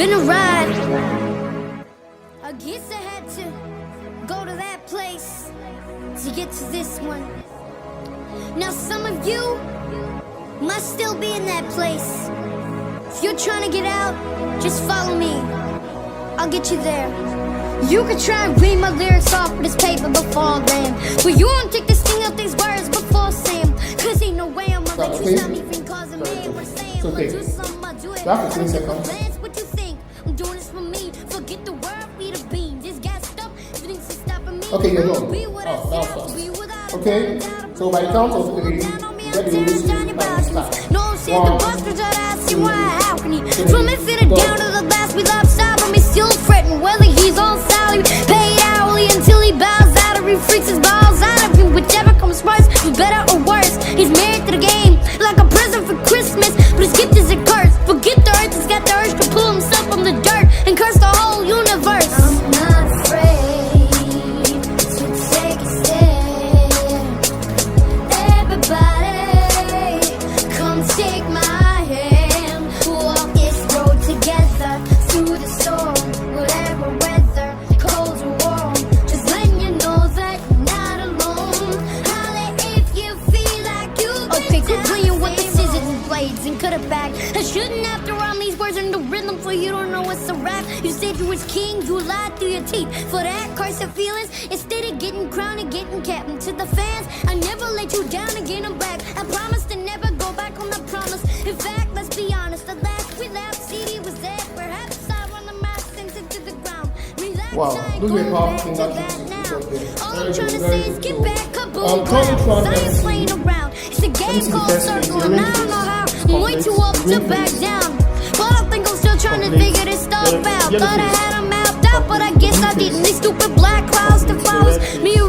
been a ride. I guess I had to go to that place to get to this one. Now some of you must still be in that place. If you're trying to get out, just follow me. I'll get you there. You could try and read my lyrics off of this paper before then, but you won't take this thing out these words before Sam. Cause ain't no way I'm gonna let you stop me from causing me. We're saying we'll do something, I'll do it. That's what you think. I'm doing this for me. Forget the world, be the beam. This gas stuff, things are stopping me. Okay, you're done. Okay, so by the count of 3, you get the illusion by the start. The boss could try to ask you why, how can he? From it fitted down to the last, we love style, but me still fretting. Whether he's on salary, paid hourly until he bows out or he freaks his balls out of him. Whichever comes first, for better or worse. He's married to the game, like a present for Christmas, but his gift is a curse. Forget the earth, he's got the urge to pull himself from the dirt and curse the whole universe. I'm not afraid to take a step. Everybody, come take my hand. Walk this road together through the storm, whatever weather, cold or warm. Just letting you know that you're not alone. Holla if you feel like you've been okay, quit playing with the scissors and blades and cut it back. I shouldn't have to rhyme these words into rhythm so you don't know what's a rap. You said you was king, you lied through your teeth. For that, curse your feelings. Instead of getting crowned and getting captain to the fans, I never let you down again, I'm back. I promise to never go back on the promise. In fact, let's be honest, the last we left CD was there. Perhaps I run the mask sinks into the ground. Relax, wow, look at how things are all I'm trying to say is get back, kaboom, clap. I ain't playing around. It's a game called Circle, and I don't know how. I'm way too up to back down. But I think I'm still trying to figure this stuff out. Thought I had them mapped out, but I guess I didn't. These stupid black clouds, the flowers, me